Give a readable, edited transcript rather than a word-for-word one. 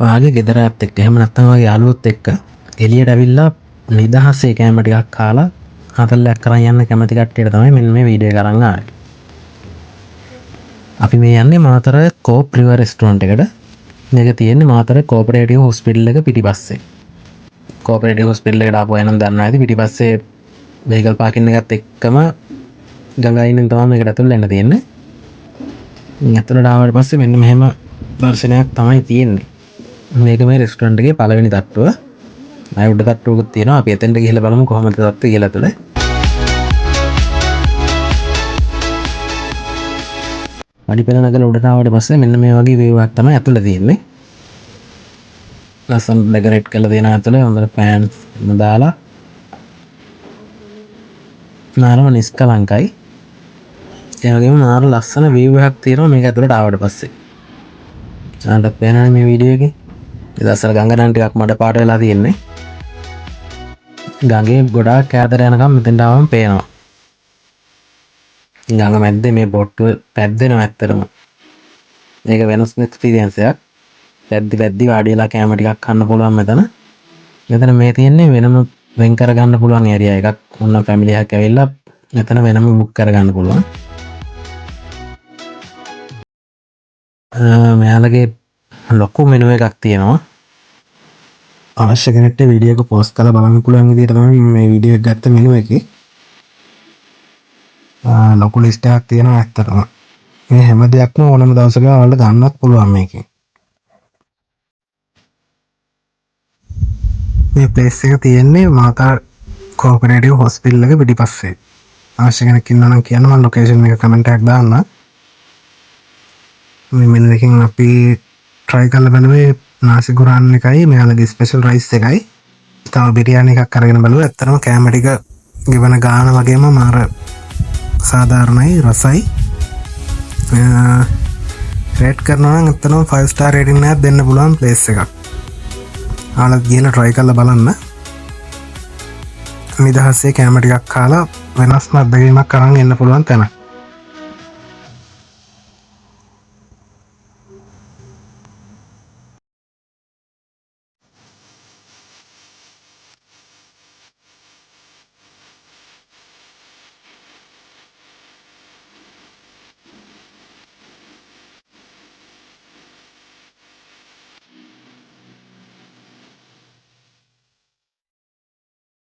ඔයාගේ ගෙදරත් එක්ක එහෙම නැත්නම් ඔයාගේ යාළුවොත් එක්ක එළියට ඇවිල්ලා නිදහසේ කෑම ටිකක් කාලා හතල්ලයක් කරන් යන්න කැමති කට්ටියට තමයි මෙන්න මේ වීඩියෝ එක අරන් ආවේ. අපි මේ යන්නේ මාතර කෝප් රිවර් රෙස්ටොරන්ට් එකට. මේක තියෙන්නේ මාතර කෝපරේටිව් හොස්පිටල් එක පිටිපස්සේ. කෝපරේටිව් හොස්පිටල් එකට ආපුවා නම් දන්නවා ඇති පිටිපස්සේ වෙහිකල් පාකින් එකත් එක්කම ගඟයිනෙන් තමයි මේකට ඇතුල් වෙන්න තියෙන්නේ. ඇතුළට ආවට පස්සේ මෙන්න මෙහෙම දර්ශනයක් තමයි තියෙන්නේ. මේක මේ රෙස්ටොරන්ට් එකේ පළවෙනි තට්ටුව. මම උඩ තට්ටුවකුත් තියෙනවා. අපි එතෙන්ට ගිහලා බලමු කොහොමද තට්ටුව කියලා ඇතුලේ. අඩිපෙළ නගල උඩට ආවට පස්සේ මෙන්න මේ වගේ view එකක් තමයි ඇතුලේ තියෙන්නේ. ලස්සන ඩෙකරේට් කරලා තියෙන ඇතුලේ හොඳට ෆෑන්ස් දාලා නාරම නිස්කලංකයි. ඒ වගේම නාර ලස්සන view එකක් තියෙනවා මේක ඇතුලට ආවට පස්සේ. ආන්නත් පේනවනේ මේ වීඩියෝ එකේ. ඒ දස්සර ගඟ නම් ටිකක් මඩ පාට වෙලා තියෙන්නේ. ගඟේ ගොඩාක් ඈතට යනකම් මෙතෙන්ට ආවම පේනවා. ගඟ මැද්දේ මේ බොට්ටුව පැද්දෙනවා ඇත්තටම. මේක වෙනස් එක්ස්පීරියන්ස් එකක්. පැද්දි වාඩි වෙලා කැම ටිකක් කන්න පුළුවන් මෙතන. මෙතන මේ තියෙන්නේ වෙනම වෙන් කර ගන්න පුළුවන් ඒරියා එකක්. මොන ෆැමිලි එකක් ඇවිල්ලා මෙතන වෙනම බුක් කර ගන්න පුළුවන්. මෙයාලගේ ලොකු මෙනු එකක් තියෙනවා. අවශ්‍ය කෙනෙක්ට වීඩියෝ එක පෝස්ට් කරලා බලන්න පුළුවන් විදිහට තමයි මේ වීඩියෝ එක ගත්ත මෙනු එකේ. ලොකු ලිස්ට් එකක් තියෙනවා ඇත්තටම. මේ හැම දෙයක්ම ඕනම දවසක ඔයාලට ගන්නත් පුළුවන් මේකෙන්. මේ ප්ලේස් එක තියෙන්නේ මාතා කෝපරේටිව් හොස්පිටල් එක පිටිපස්සේ. අවශ්‍ය කෙනෙක් ඉන්නවා නම් කියන්න මම ලොකේෂන් එක කමෙන්ට් එකක් දාන්න. මේ මෙන්න එකෙන් අපි try කරලා බලමු නාසි ගුරාන් එකයි මෙයාලගේ ස්පෙෂල් රයිස් එකයි. තව බිරියානි එකක් අරගෙන බලුවා. ඇත්තටම කැම ටික ගෙවන ගාන වගේම මාර සාධාරණයි රසයි. රේට් කරනවා නම් ඇත්තටම 5 star rating එකක් දෙන්න පුළුවන් ප්ලේස් එකක්. ආලත් ගිහලා try කරලා බලන්න. නිදහසේ කැම ටිකක් කාලා වෙනස්ම අත්දැකීමක් අරන් එන්න පුළුවන් තැනක්.